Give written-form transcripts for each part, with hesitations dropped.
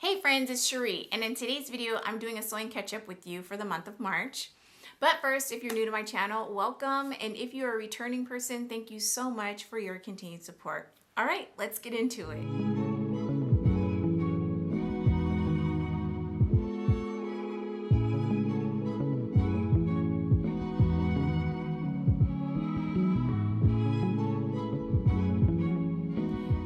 Hey friends, it's Shereé, and in today's video, I'm doing a sewing catch-up with you for the month of March. But first, if you're new to my channel, welcome, and if you're a returning person, thank you so much for your continued support. All right, let's get into it.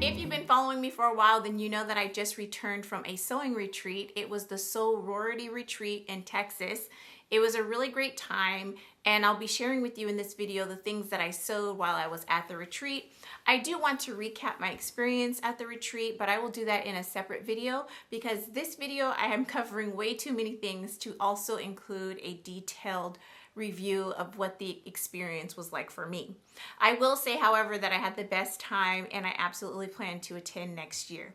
If you've been following me for a while, then you know that I just returned from a sewing retreat. It was the Sorority Retreat in Texas. It was a really great time, and I'll be sharing with you in this video the things that I sewed while I was at the retreat. I do want to recap my experience at the retreat, but I will do that in a separate video because this video I am covering way too many things to also include a detailed review of what the experience was like for me. I will say, however, that I had the best time and I absolutely plan to attend next year.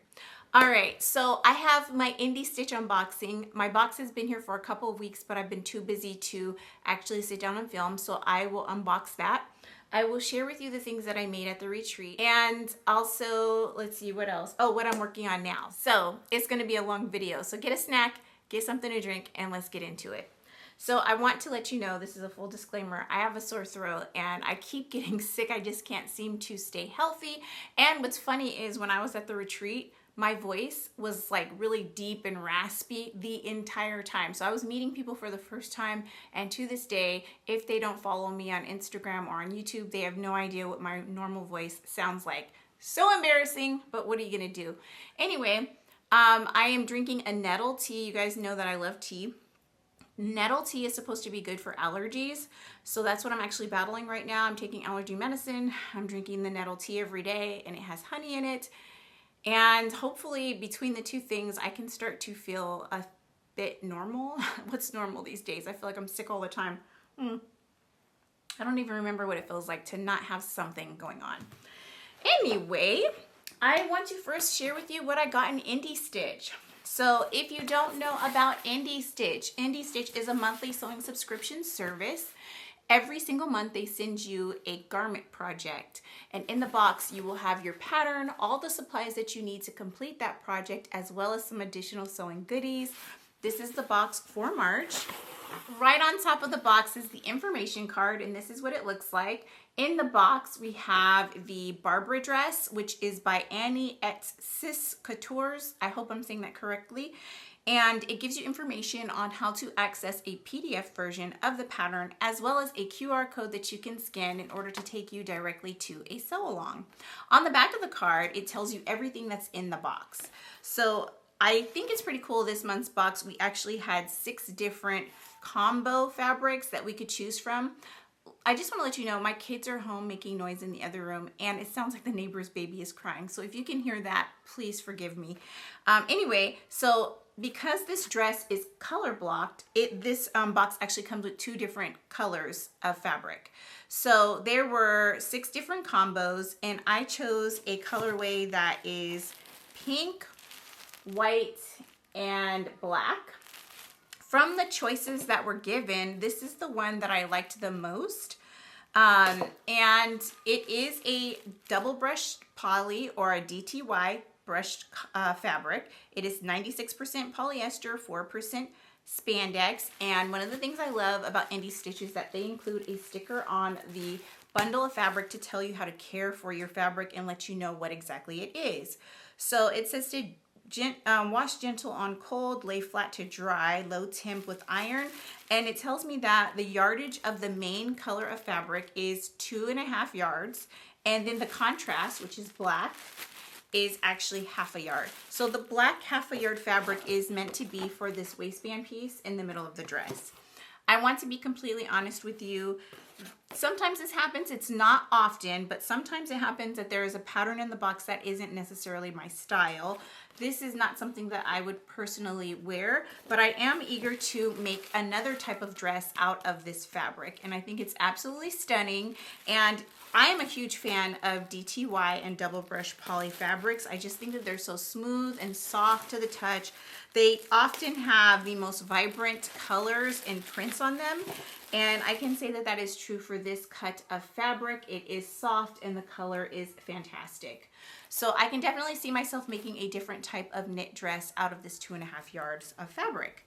All right, so I have my IndieStitch unboxing. My box has been here for a couple of weeks, but I've been too busy to actually sit down and film, so I will unbox that. I will share with you the things that I made at the retreat, and also, let's see what else. Oh, what I'm working on now. So it's gonna be a long video, so get a snack, get something to drink, and let's get into it. So I want to let you know, this is a full disclaimer, I have a sore throat and I keep getting sick. I just can't seem to stay healthy. And what's funny is when I was at the retreat, my voice was like really deep and raspy the entire time. So I was meeting people for the first time, and to this day, if they don't follow me on Instagram or on YouTube, they have no idea what my normal voice sounds like. So embarrassing, but what are you gonna do? Anyway, I am drinking a nettle tea. You guys know that I love tea. Nettle tea is supposed to be good for allergies, so that's what I'm actually battling right now. I'm taking allergy medicine. I'm drinking the nettle tea every day, and it has honey in it. And hopefully between the two things, I can start to feel a bit normal. What's normal these days? I feel like I'm sick all the time. I don't even remember what it feels like to not have something going on. Anyway, I want to first share with you what I got in IndieStitch. So if you don't know about IndieStitch, IndieStitch is a monthly sewing subscription service. Every single month they send you a garment project, and in the box you will have your pattern, all the supplies that you need to complete that project, as well as some additional sewing goodies. This is the box for March. Right on top of the box is the information card, and this is what it looks like. In the box we have the Barbara dress, which is by Annie et Sis Coutures. I hope I'm saying that correctly. And it gives you information on how to access a PDF version of the pattern, as well as a QR code that you can scan in order to take you directly to a sew along. On the back of the card, it tells you everything that's in the box. So I think it's pretty cool. This month's box, we actually had 6 different combo fabrics that we could choose from. I just want to let you know, my kids are home making noise in the other room, and it sounds like the neighbor's baby is crying. So if you can hear that, please forgive me. Anyway, so because this dress is color blocked, this box actually comes with 2 different colors of fabric. So there were 6 different combos, and I chose a colorway that is pink, white, and black. From the choices that were given, this is the one that I liked the most. And it is a double brushed poly, or a DTY brushed fabric. It is 96% polyester, 4% spandex. And one of the things I love about IndieStitch is that they include a sticker on the bundle of fabric to tell you how to care for your fabric and let you know what exactly it is. So it says to wash gentle on cold, lay flat to dry, low temp with iron. And it tells me that the yardage of the main color of fabric is 2.5 yards. And then the contrast, which is black, is actually 1/2 yard. So the black 1/2 yard fabric is meant to be for this waistband piece in the middle of the dress. I want to be completely honest with you. Sometimes this happens, it's not often, but sometimes it happens that there is a pattern in the box that isn't necessarily my style. This is not something that I would personally wear, but I am eager to make another type of dress out of this fabric, and I think it's absolutely stunning. And I am a huge fan of DTY and double brush poly fabrics. I just think that they're so smooth and soft to the touch. They often have the most vibrant colors and prints on them, And I can say that that is true for this cut of fabric. It is soft and the color is fantastic. So I can definitely see myself making a different type of knit dress out of this 2.5 yards of fabric.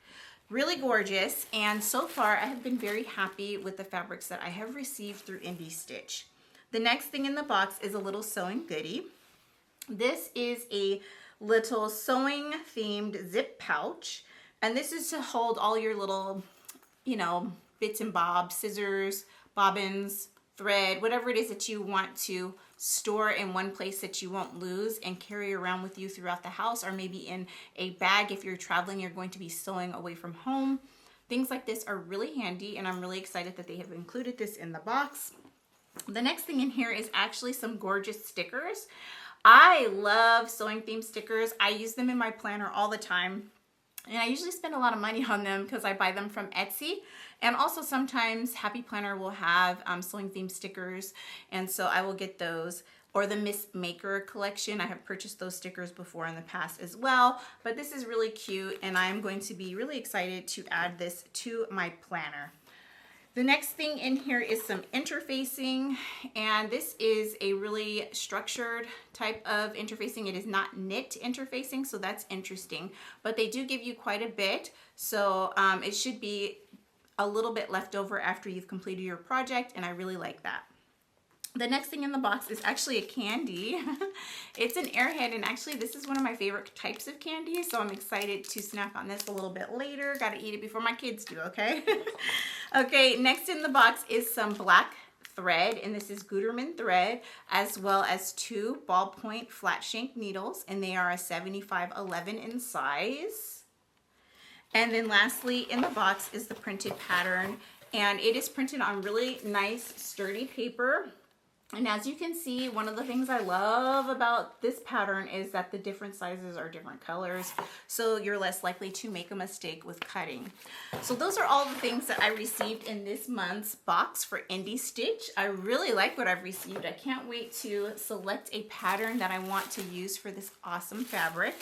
Really gorgeous, and so far I have been very happy with the fabrics that I have received through IndieStitch. The next thing in the box is a little sewing goodie. This is a little sewing themed zip pouch, and this is to hold all your little, you know, bits and bobs, scissors, bobbins, thread, whatever it is that you want to store in one place that you won't lose and carry around with you throughout the house, or maybe in a bag if you're traveling, you're going to be sewing away from home. Things like this are really handy, and I'm really excited that they have included this in the box. The next thing in here is actually some gorgeous stickers. I love sewing themed stickers. I use them in my planner all the time. And I usually spend a lot of money on them because I buy them from Etsy. And also sometimes Happy Planner will have sewing themed stickers. And so I will get those. Or the Miss Maker collection. I have purchased those stickers before in the past as well. But this is really cute, and I'm going to be really excited to add this to my planner. The next thing in here is some interfacing, and this is a really structured type of interfacing. It is not knit interfacing, so that's interesting, but they do give you quite a bit, so it should be a little bit left over after you've completed your project, and I really like that. The next thing in the box is actually a candy. It's an Airhead, and actually this is one of my favorite types of candy, so I'm excited to snack on this a little bit later. Gotta eat it before my kids do, okay? Okay, next in the box is some black thread, and this is Gutermann thread, as well as 2 ballpoint flat shank needles, and they are a 7511 in size. And then lastly in the box is the printed pattern, and it is printed on really nice sturdy paper. And as you can see, one of the things I love about this pattern is that the different sizes are different colors, so you're less likely to make a mistake with cutting. So those are all the things that I received in this month's box for IndieStitch. I really like what I've received. I can't wait to select a pattern that I want to use for this awesome fabric.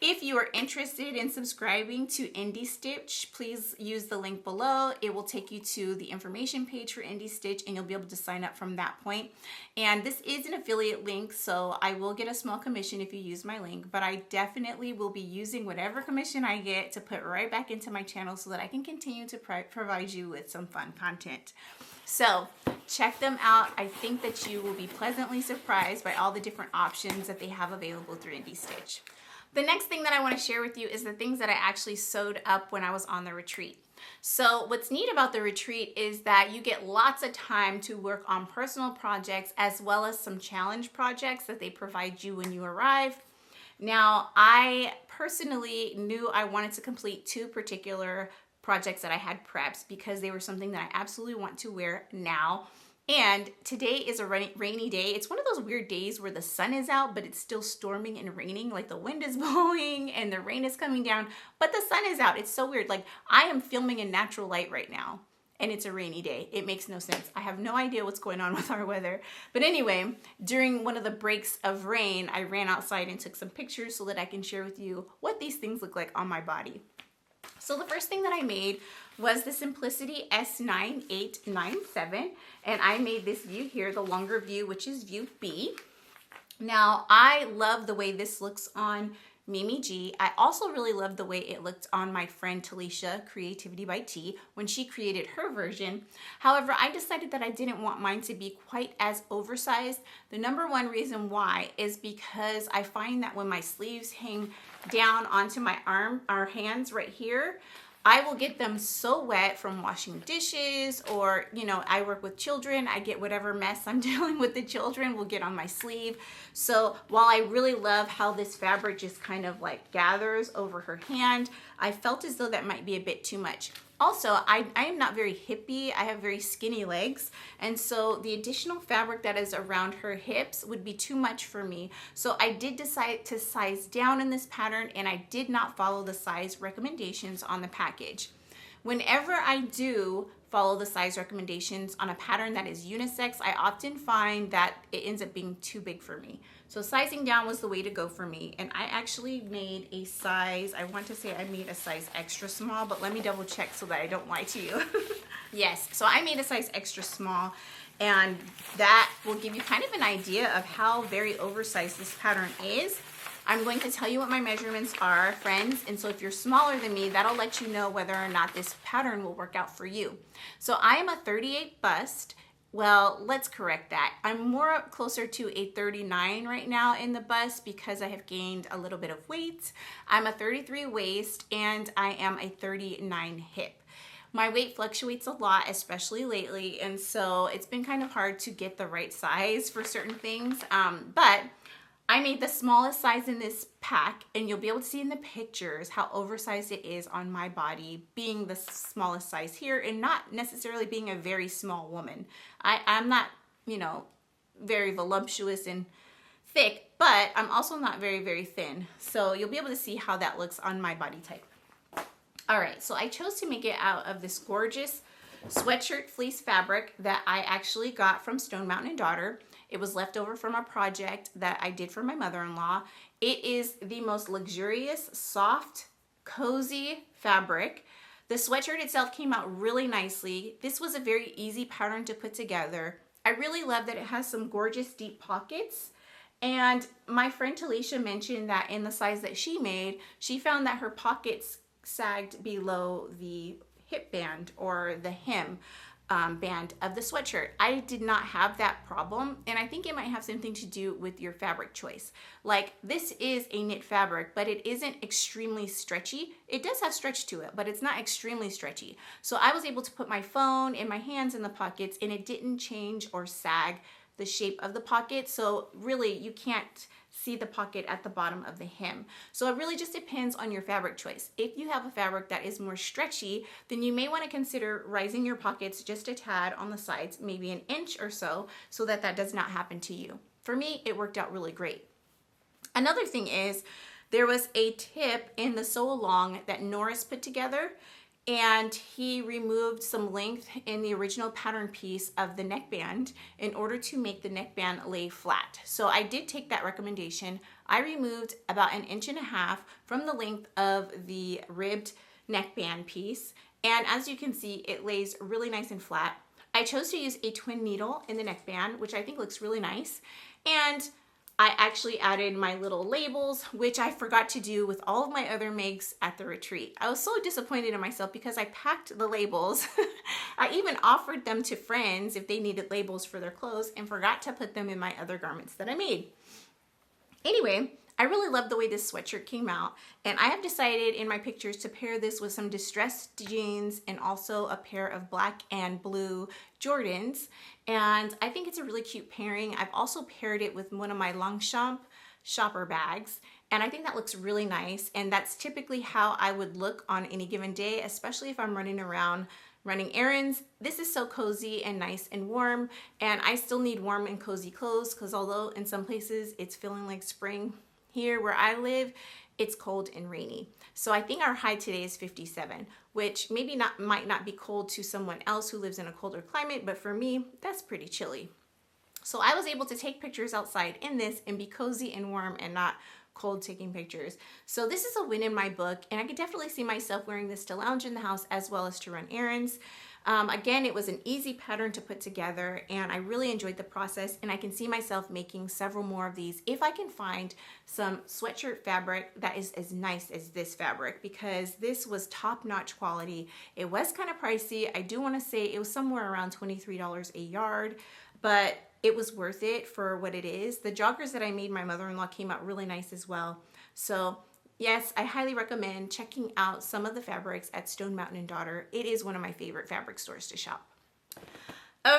If you are interested in subscribing to IndieStitch, please use the link below. It will take you to the information page for IndieStitch, and you'll be able to sign up from that point. And this is an affiliate link, so I will get a small commission if you use my link, but I definitely will be using whatever commission I get to put right back into my channel so that I can continue to provide you with some fun content. So check them out. I think that you will be pleasantly surprised by all the different options that they have available through IndieStitch. The next thing that I want to share with you is the things that I actually sewed up when I was on the retreat. So what's neat about the retreat is that you get lots of time to work on personal projects as well as some challenge projects that they provide you when you arrive. Now, I personally knew I wanted to complete 2 particular projects that I had prepped because they were something that I absolutely want to wear now. And today is a rainy day. It's one of those weird days where the sun is out, but it's still storming and raining. Like the wind is blowing and the rain is coming down, but the sun is out. It's so weird. Like I am filming in natural light right now, and it's a rainy day. It makes no sense. I have no idea what's going on with our weather. But anyway, during one of the breaks of rain, I ran outside and took some pictures so that I can share with you what these things look like on my body. So the first thing that I made was the Simplicity S9897, and I made this view here, the longer view, which is view B. Now, I love the way this looks on Mimi G. I also really love the way it looked on my friend Talisha, Creativity by T, when she created her version. However, I decided that I didn't want mine to be quite as oversized. The number one reason why is because I find that when my sleeves hang down onto my hands right here, I will get them so wet from washing dishes, or, you know, I work with children. I get whatever mess I'm dealing with the children will get on my sleeve. So while I really love how this fabric just kind of like gathers over her hand, I felt as though that might be a bit too much. Also, I am not very hippie. I have very skinny legs, and so the additional fabric that is around her hips would be too much for me. So I did decide to size down in this pattern, and I did not follow the size recommendations on the package. Whenever I do follow the size recommendations on a pattern that is unisex, I often find that it ends up being too big for me. So sizing down was the way to go for me, and I actually made a size, I want to say I made a size extra small, but let me double check so that I don't lie to you. Yes, so I made a size extra small, and that will give you kind of an idea of how very oversized this pattern is. I'm going to tell you what my measurements are, friends, and so if you're smaller than me, that'll let you know whether or not this pattern will work out for you. So I am a 38 bust. Well, let's correct that. I'm more closer to a 39 right now in the bust because I have gained a little bit of weight. I'm a 33 waist and I am a 39 hip. My weight fluctuates a lot, especially lately, and so it's been kind of hard to get the right size for certain things, but I made the smallest size in this pack, and you'll be able to see in the pictures how oversized it is on my body, being the smallest size here and not necessarily being a very small woman. I'm not, you know, very voluptuous and thick, but I'm also not very, very thin. So you'll be able to see how that looks on my body type. All right, so I chose to make it out of this gorgeous sweatshirt fleece fabric that I actually got from Stone Mountain & Daughter. It was left over from a project that I did for my mother-in-law. It is the most luxurious, soft, cozy fabric. The sweatshirt itself came out really nicely. This was a very easy pattern to put together. I really love that it has some gorgeous deep pockets. And my friend Talisha mentioned that in the size that she made, she found that her pockets sagged below the hip band or the hem band of the sweatshirt. I did not have that problem, and I think it might have something to do with your fabric choice. Like, this is a knit fabric, but it isn't extremely stretchy. It does have stretch to it, but it's not extremely stretchy. So I was able to put my phone and my hands in the pockets, and it didn't change or sag the shape of the pocket. So really, you can't see the pocket at the bottom of the hem. So it really just depends on your fabric choice. If you have a fabric that is more stretchy, then you may want to consider rising your pockets just a tad on the sides, maybe an inch or so that that does not happen to you. For me, it worked out really great. Another thing is, there was a tip in the sew along that Norris put together, and he removed some length in the original pattern piece of the neckband in order to make the neckband lay flat. So I did take that recommendation. I removed about 1.5 inches from the length of the ribbed neckband piece, and as you can see, it lays really nice and flat. I chose to use a twin needle in the neckband, which I think looks really nice, and I actually added my little labels, which I forgot to do with all of my other makes at the retreat. I was so disappointed in myself because I packed the labels. I even offered them to friends if they needed labels for their clothes and forgot to put them in my other garments that I made. Anyway, I really love the way this sweatshirt came out, and I have decided in my pictures to pair this with some distressed jeans and also a pair of black and blue Jordans, and I think it's a really cute pairing. I've also paired it with one of my Longchamp shopper bags, and I think that looks really nice, and that's typically how I would look on any given day, especially if I'm running around running errands. This is so cozy and nice and warm, and I still need warm and cozy clothes because although in some places it's feeling like spring, here where I live, it's cold and rainy. So I think our high today is 57, which might not be cold to someone else who lives in a colder climate, but for me, that's pretty chilly. So I was able to take pictures outside in this and be cozy and warm and not cold taking pictures. So this is a win in my book, and I could definitely see myself wearing this to lounge in the house as well as to run errands. Again, it was an easy pattern to put together, and I really enjoyed the process, and I can see myself making several more of these if I can find some sweatshirt fabric that is as nice as this fabric, because this was top-notch quality. It was kind of pricey. I do want to say it was somewhere around $23 a yard, but it was worth it for what it is. The joggers that I made my mother-in-law came out really nice as well. So yes, I highly recommend checking out some of the fabrics at Stone Mountain & Daughter. It is one of my favorite fabric stores to shop.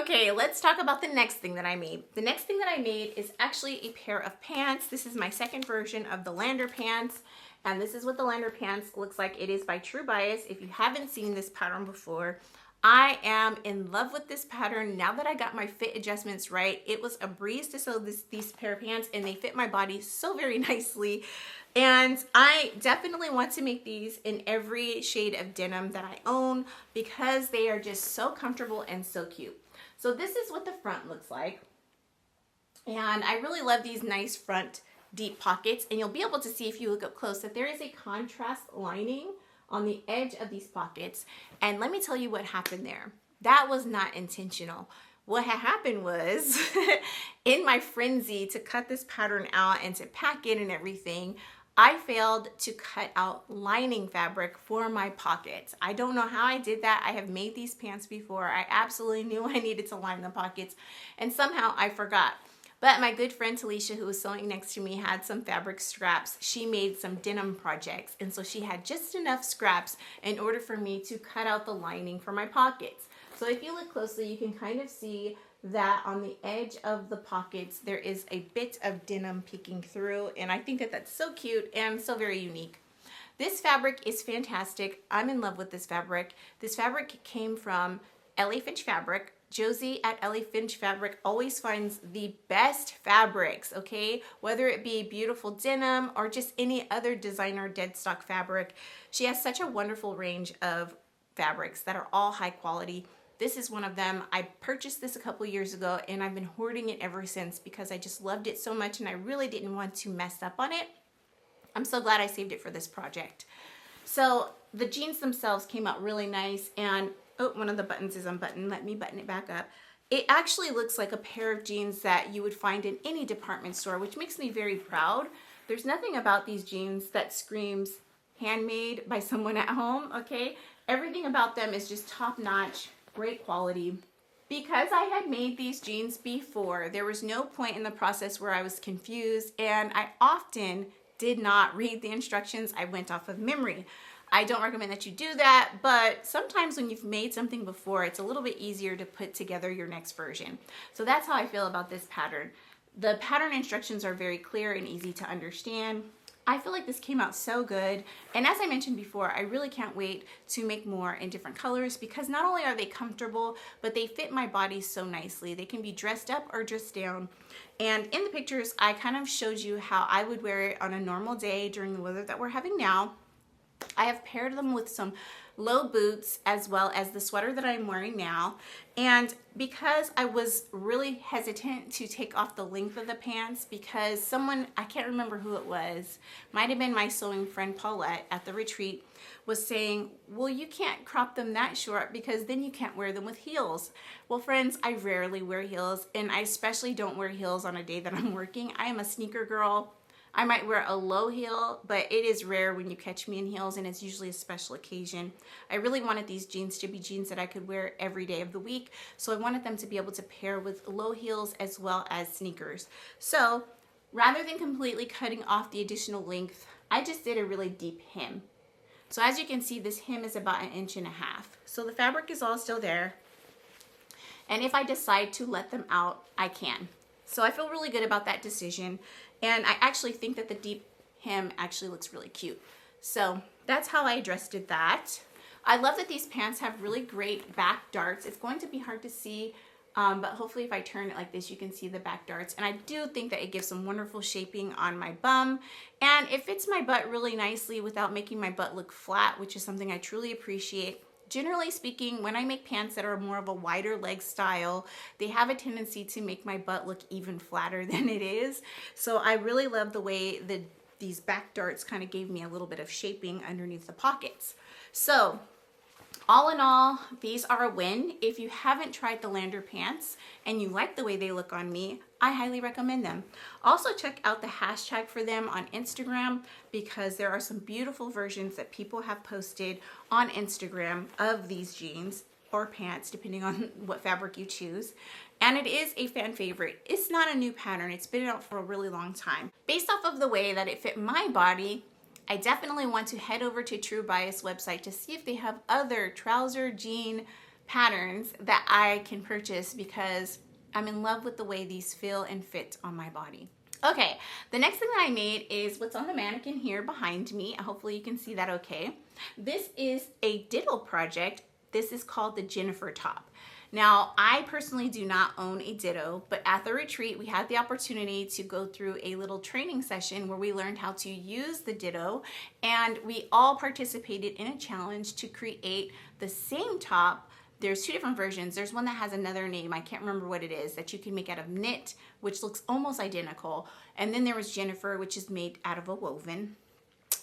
Okay, let's talk about the next thing that I made. The next thing that I made is actually a pair of pants. This is my second version of the Lander pants, and this is what the Lander pants looks like. It is by True Bias. If you haven't seen this pattern before, I am in love with this pattern. Now that I got my fit adjustments right, it was a breeze to sew these pair of pants, and they fit my body so very nicely. And I definitely want to make these in every shade of denim that I own because they are just so comfortable and so cute. So this is what the front looks like. And I really love these nice front deep pockets, and you'll be able to see if you look up close that there is a contrast lining on the edge of these pockets. And let me tell you what happened there. That was not intentional. What had happened was in my frenzy to cut this pattern out and to pack it and everything, I failed to cut out lining fabric for my pockets. I don't know how I did that. I have made these pants before. I absolutely knew I needed to line the pockets, and somehow I forgot. But my good friend Talisha, who was sewing next to me, had some fabric scraps. She made some denim projects, and so she had just enough scraps in order for me to cut out the lining for my pockets. So if you look closely, you can kind of see that on the edge of the pockets, there is a bit of denim peeking through, and I think that that's so cute and so very unique. This fabric is fantastic. I'm in love with this fabric. This fabric came from Ellie Finch Fabric. Josie at Ellie Finch Fabric always finds the best fabrics, okay? Whether it be beautiful denim or just any other designer dead stock fabric. She has such a wonderful range of fabrics that are all high quality. This is one of them. I purchased this a couple years ago and I've been hoarding it ever since because I just loved it so much and I really didn't want to mess up on it. I'm so glad I saved it for this project. So the jeans themselves came out really nice, and oh, one of the buttons is unbuttoned. Let me button it back up. It actually looks like a pair of jeans that you would find in any department store, which makes me very proud. There's nothing about these jeans that screams handmade by someone at home, okay? Everything about them is just top-notch, great quality. Because I had made these jeans before, there was no point in the process where I was confused, and I often did not read the instructions. I went off of memory. I don't recommend that you do that, but sometimes when you've made something before, it's a little bit easier to put together your next version. So that's how I feel about this pattern. The pattern instructions are very clear and easy to understand. I feel like this came out so good, and as I mentioned before, I really can't wait to make more in different colors because not only are they comfortable, but they fit my body so nicely. They can be dressed up or dressed down, and in the pictures, I kind of showed you how I would wear it on a normal day during the weather that we're having now. I have paired them with some low boots as well as the sweater that I'm wearing now, and because I was really hesitant to take off the length of the pants because someone, I can't remember who it was, might have been my sewing friend Paulette at the retreat, was saying, well, you can't crop them that short because then you can't wear them with heels. Well, friends, I rarely wear heels, and I especially don't wear heels on a day that I'm working. I am a sneaker girl. I might wear a low heel, but it is rare when you catch me in heels, and it's usually a special occasion. I really wanted these jeans to be jeans that I could wear every day of the week, so I wanted them to be able to pair with low heels as well as sneakers. So rather than completely cutting off the additional length, I just did a really deep hem. So as you can see, this hem is about 1.5 inches. So the fabric is all still there, and if I decide to let them out, I can. So I feel really good about that decision. And I actually think that the deep hem actually looks really cute. So that's how I addressed that. I love that these pants have really great back darts. It's going to be hard to see, but hopefully if I turn it like this, you can see the back darts. And I do think that it gives some wonderful shaping on my bum. And it fits my butt really nicely without making my butt look flat, which is something I truly appreciate. Generally speaking, when I make pants that are more of a wider leg style, they have a tendency to make my butt look even flatter than it is. So I really love the way that these back darts kind of gave me a little bit of shaping underneath the pockets. So all in all, these are a win. If you haven't tried the Lander pants and you like the way they look on me, I highly recommend them. Also check out the hashtag for them on Instagram because there are some beautiful versions that people have posted on Instagram of these jeans or pants, depending on what fabric you choose. And it is a fan favorite. It's not a new pattern. It's been out for a really long time. Based off of the way that it fit my body, I definitely want to head over to True Bias website to see if they have other trouser jean patterns that I can purchase because I'm in love with the way these feel and fit on my body. Okay, the next thing that I made is what's on the mannequin here behind me. Hopefully you can see that okay. This is a diddle project. This is called the Jennifer top. Now, I personally do not own a ditto, but at the retreat, we had the opportunity to go through a little training session where we learned how to use the ditto, and we all participated in a challenge to create the same top. There's two different versions. There's one that has another name, I can't remember what it is, that you can make out of knit, which looks almost identical. And then there was Jennifer, which is made out of a woven.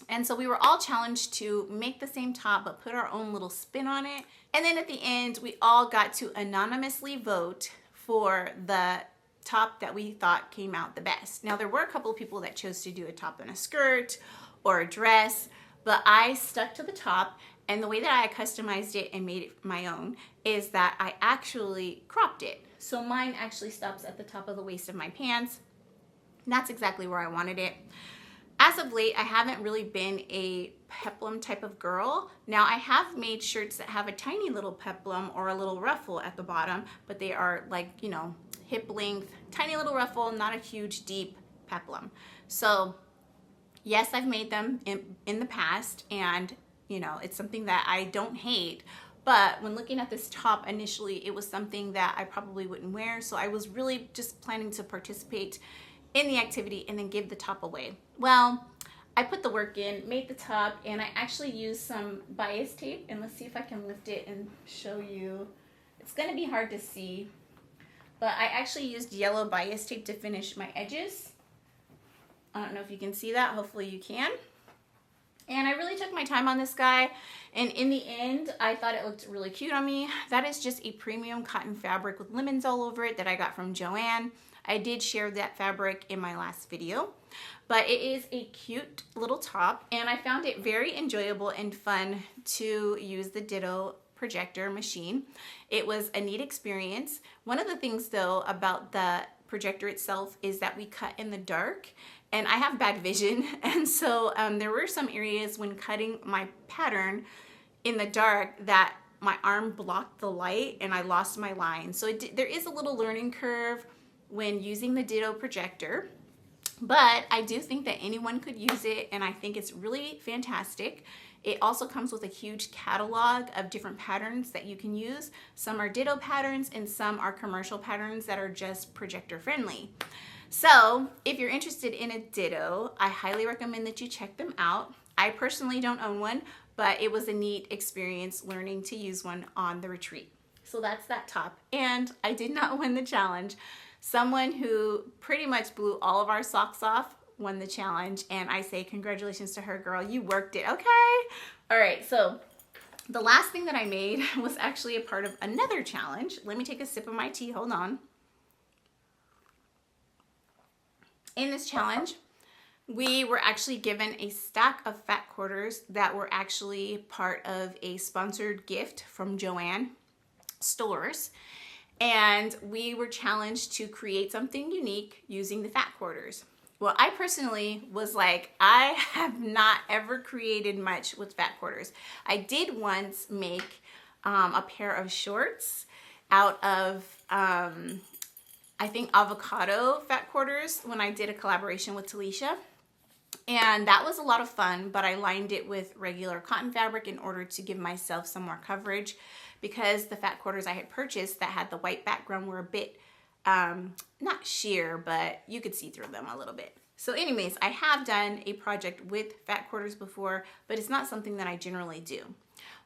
And so we were all challenged to make the same top, but put our own little spin on it. And then at the end, we all got to anonymously vote for the top that we thought came out the best. Now, there were a couple of people that chose to do a top and a skirt or a dress, but I stuck to the top. And the way that I customized it and made it my own is that I actually cropped it. So mine actually stops at the top of the waist of my pants. And that's exactly where I wanted it. As of late, I haven't really been a peplum type of girl. Now, I have made shirts that have a tiny little peplum or a little ruffle at the bottom, but they are like, you know, hip length, tiny little ruffle, not a huge, deep peplum. So yes, I've made them in the past, and you know, it's something that I don't hate. But when looking at this top initially, it was something that I probably wouldn't wear. So I was really just planning to participate in the activity and then give the top away. Well, I put the work in, made the top, and I actually used some bias tape. And let's see if I can lift it and show you. It's gonna be hard to see, but I actually used yellow bias tape to finish my edges. I don't know if you can see that, hopefully you can. And I really took my time on this guy, and in the end, I thought it looked really cute on me. That is just a premium cotton fabric with lemons all over it that I got from Joann. I did share that fabric in my last video, but it is a cute little top, and I found it very enjoyable and fun to use the Ditto projector machine. It was a neat experience. One of the things though about the projector itself is that we cut in the dark, and I have bad vision, and so there were some areas when cutting my pattern in the dark that my arm blocked the light and I lost my line. So there is a little learning curve when using the Ditto projector, but I do think that anyone could use it, and I think it's really fantastic. It also comes with a huge catalog of different patterns that you can use. Some are Ditto patterns and some are commercial patterns that are just projector friendly. So if you're interested in a Ditto, I highly recommend that you check them out. I personally don't own one, but it was a neat experience learning to use one on the retreat. So that's that top, and I did not win the challenge. Someone who pretty much blew all of our socks off won the challenge, and I say congratulations to her, girl. You worked it, okay? All right, so the last thing that I made was actually a part of another challenge. Let me take a sip of my tea, hold on. In this challenge, we were actually given a stack of fat quarters that were actually part of a sponsored gift from Joann stores. And we were challenged to create something unique using the fat quarters. Well, I personally was like, I have not ever created much with fat quarters. I did once make a pair of shorts out of, I think, avocado fat quarters when I did a collaboration with Talisha. And that was a lot of fun, but I lined it with regular cotton fabric in order to give myself some more coverage, because the fat quarters I had purchased that had the white background were a bit, not sheer, but you could see through them a little bit. So anyways, I have done a project with fat quarters before, but it's not something that I generally do.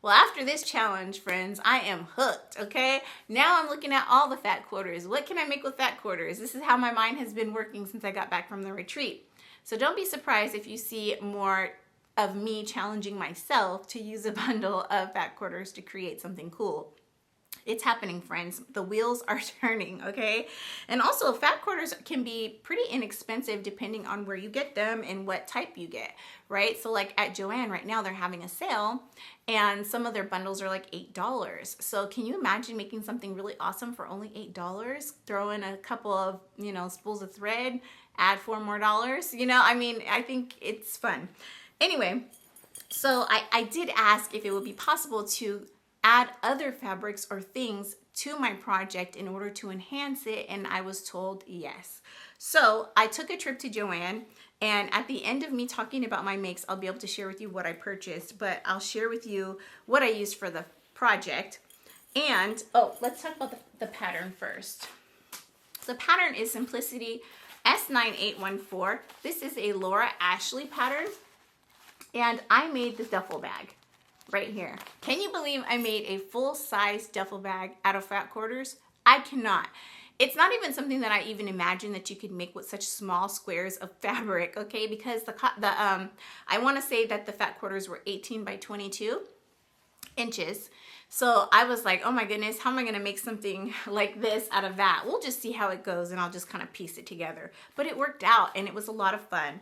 Well, after this challenge, friends, I am hooked, okay? Now I'm looking at all the fat quarters. What can I make with fat quarters? This is how my mind has been working since I got back from the retreat. So don't be surprised if you see more of me challenging myself to use a bundle of fat quarters to create something cool. It's happening, friends. The wheels are turning, okay? And also, fat quarters can be pretty inexpensive depending on where you get them and what type you get, right? So like at Joann right now, they're having a sale and some of their bundles are like $8. So can you imagine making something really awesome for only $8? Throw in a couple of, spools of thread, add $4 more. I mean, I think it's fun. Anyway, so I did ask if it would be possible to add other fabrics or things to my project in order to enhance it, and I was told yes. So I took a trip to Joann, and at the end of me talking about my makes, I'll be able to share with you what I purchased, but I'll share with you what I used for the project. And, let's talk about the pattern first. The pattern is Simplicity S9814. This is a Laura Ashley pattern, and I made the duffel bag right here. Can you believe I made a full-size duffel bag out of fat quarters? I cannot. It's not even something that I even imagined that you could make with such small squares of fabric, okay? Because I want to say that the fat quarters were 18 by 22 inches. So I was like, oh my goodness, how am I going to make something like this out of that? We'll just see how it goes, and I'll just kind of piece it together. But it worked out, and it was a lot of fun.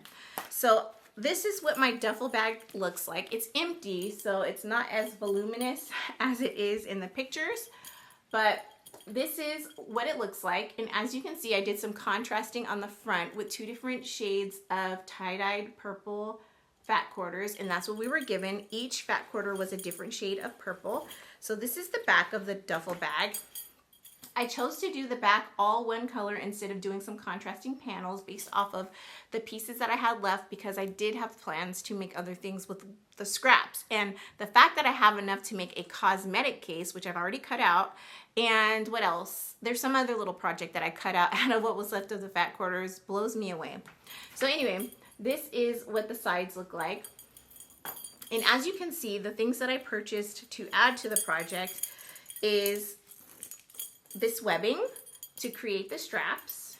So this is what my duffel bag looks like. It's empty, so it's not as voluminous as it is in the pictures, but this is what it looks like. And as you can see, I did some contrasting on the front with 2 different shades of tie-dyed purple fat quarters, and that's what we were given. Each fat quarter was a different shade of purple. So this is the back of the duffel bag. I chose to do the back all one color instead of doing some contrasting panels based off of the pieces that I had left, because I did have plans to make other things with the scraps. And the fact that I have enough to make a cosmetic case, which I've already cut out, and what else? There's some other little project that I cut out of what was left of the fat quarters, blows me away. So anyway, this is what the sides look like. And as you can see, the things that I purchased to add to the project is this webbing to create the straps.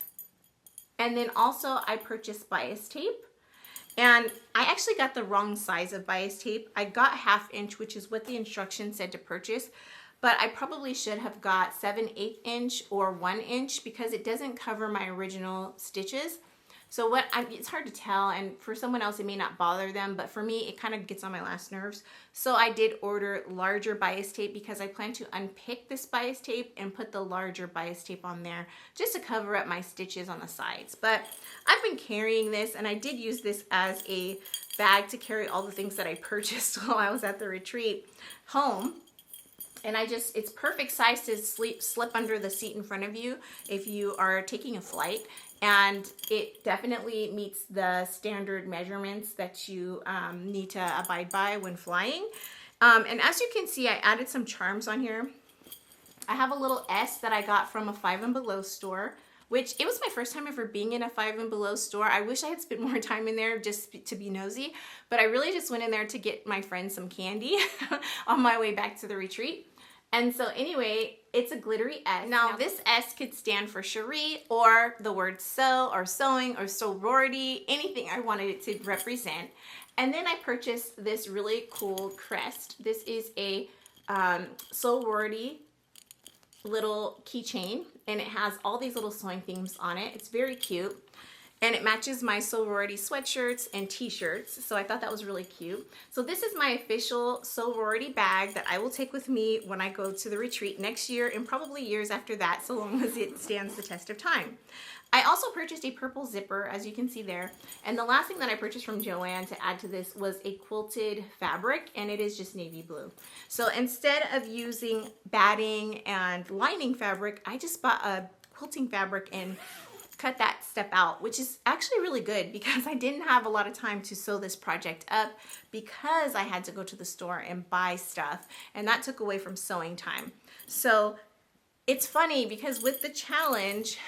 And then also I purchased bias tape. And I actually got the wrong size of bias tape. I got 1/2 inch, which is what the instructions said to purchase. But I probably should have got 7/8 inch or 1 inch, because it doesn't cover my original stitches. So it's hard to tell, and for someone else it may not bother them, but for me it kind of gets on my last nerves. So I did order larger bias tape, because I plan to unpick this bias tape and put the larger bias tape on there just to cover up my stitches on the sides. But I've been carrying this, and I did use this as a bag to carry all the things that I purchased while I was at the retreat home. And it's perfect size to slip under the seat in front of you if you are taking a flight. And it definitely meets the standard measurements that you need to abide by when flying. And as you can see, I added some charms on here. I have a little S that I got from a 5 and Below store, which it was my first time ever being in a 5 and Below store. I wish I had spent more time in there just to be nosy, but I really just went in there to get my friend some candy on my way back to the retreat. And so anyway, it's a glittery S. Now this S could stand for Shereé, or the word sew, or sewing, or sorority, anything I wanted it to represent. And then I purchased this really cool crest. This is a sorority little keychain, and it has all these little sewing themes on it. It's very cute. And it matches my sorority sweatshirts and t-shirts, so I thought that was really cute. So this is my official sorority bag that I will take with me when I go to the retreat next year, and probably years after that, so long as it stands the test of time. I also purchased a purple zipper, as you can see there. And the last thing that I purchased from Joann to add to this was a quilted fabric, and it is just navy blue. So instead of using batting and lining fabric, I just bought a quilting fabric and cut that step out, which is actually really good, because I didn't have a lot of time to sew this project up because I had to go to the store and buy stuff, and that took away from sewing time. So it's funny because with the challenge,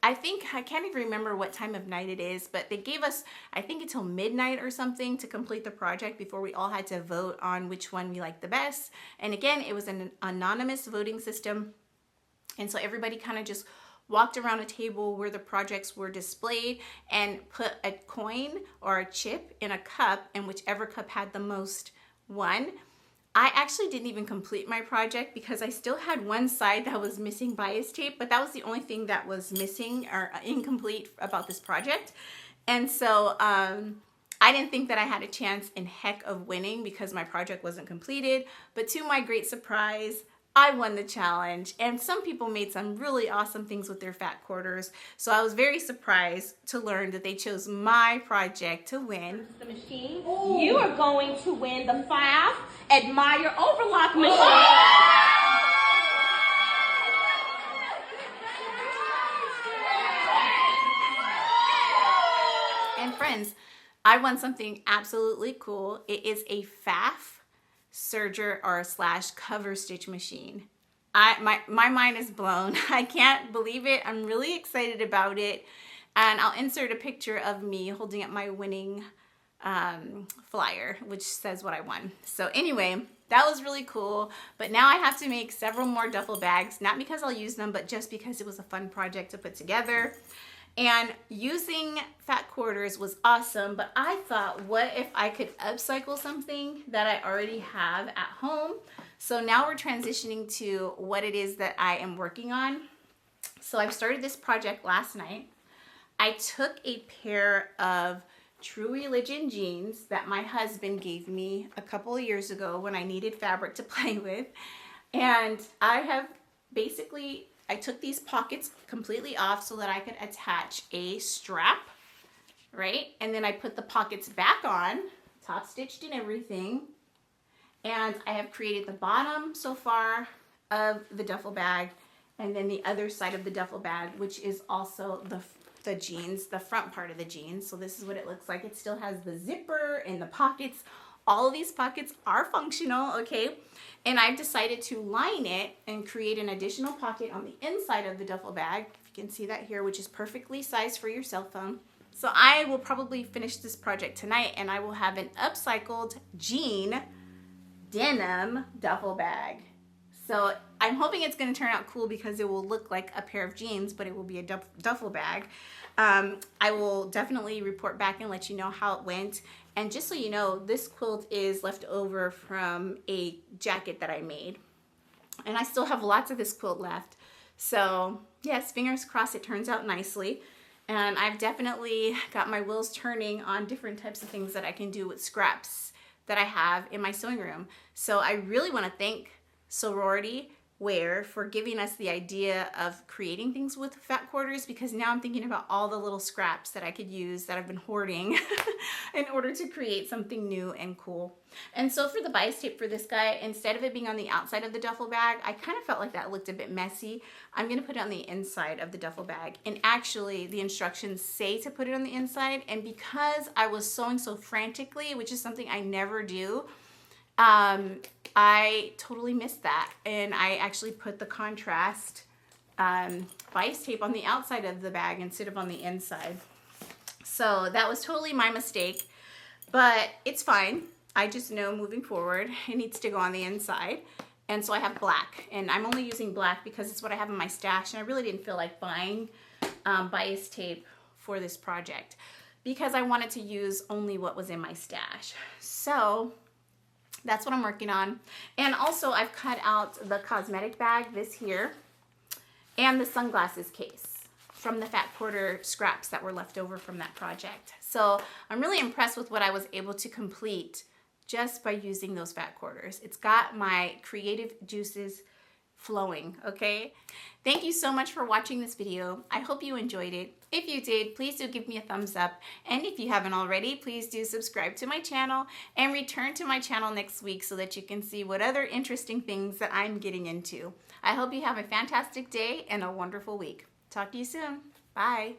I can't even remember what time of night it is, but they gave us, I think, until midnight or something to complete the project before we all had to vote on which one we liked the best. And again, it was an anonymous voting system, and so everybody kind of just walked around a table where the projects were displayed and put a coin or a chip in a cup, and whichever cup had the most won. I actually didn't even complete my project because I still had one side that was missing bias tape, but that was the only thing that was missing or incomplete about this project. And so I didn't think that I had a chance in heck of winning because my project wasn't completed, but to my great surprise, I won the challenge, and some people made some really awesome things with their fat quarters. So I was very surprised to learn that they chose my project to win. The machine. Ooh. You are going to win the 5 Admire Overlock machine. And friends, I won something absolutely cool. It is a FAF serger or / cover stitch machine. My mind is blown. I can't believe it. I'm really excited about it, and I'll insert a picture of me holding up my winning flyer, which says what I won. So anyway, that was really cool. But now I have to make several more duffel bags, not because I'll use them, but just because it was a fun project to put together. And using fat quarters was awesome, but I thought, what if I could upcycle something that I already have at home? So now we're transitioning to what it is that I am working on. So I've started this project last night. I took a pair of True Religion jeans that my husband gave me a couple of years ago when I needed fabric to play with. And I took these pockets completely off so that I could attach a strap, right? And then I put the pockets back on, top stitched and everything. And I have created the bottom so far of the duffel bag, and then the other side of the duffel bag, which is also the jeans, the front part of the jeans. So this is what it looks like. It still has the zipper and the pockets. All of these pockets are functional, okay? And I've decided to line it and create an additional pocket on the inside of the duffel bag. If you can see that here, which is perfectly sized for your cell phone. So I will probably finish this project tonight, and I will have an upcycled jean denim duffel bag. So I'm hoping it's going to turn out cool because it will look like a pair of jeans, but it will be a duffel bag. I will definitely report back and let you know how it went. And just so you know, this quilt is left over from a jacket that I made. And I still have lots of this quilt left. So yes, fingers crossed it turns out nicely. And I've definitely got my wheels turning on different types of things that I can do with scraps that I have in my sewing room. So I really want to thank Sorority Wear for giving us the idea of creating things with fat quarters, because now I'm thinking about all the little scraps that I could use that I've been hoarding in order to create something new and cool. And so for the bias tape for this guy, instead of it being on the outside of the duffel bag, I kind of felt like that looked a bit messy. I'm going to put it on the inside of the duffel bag. And actually the instructions say to put it on the inside, and because I was sewing so frantically, which is something I never do, I totally missed that, and I actually put the contrast bias tape on the outside of the bag instead of on the inside. So that was totally my mistake, but it's fine. I just know moving forward it needs to go on the inside. And so I have black, and I'm only using black because it's what I have in my stash, and I really didn't feel like buying bias tape for this project because I wanted to use only what was in my stash. So that's what I'm working on. And also I've cut out the cosmetic bag, this here, and the sunglasses case from the fat quarter scraps that were left over from that project. So I'm really impressed with what I was able to complete just by using those fat quarters. It's got my creative juices flowing, okay? Thank you so much for watching this video. I hope you enjoyed it. If you did, please do give me a thumbs up. And if you haven't already, please do subscribe to my channel and return to my channel next week so that you can see what other interesting things that I'm getting into. I hope you have a fantastic day and a wonderful week. Talk to you soon. Bye.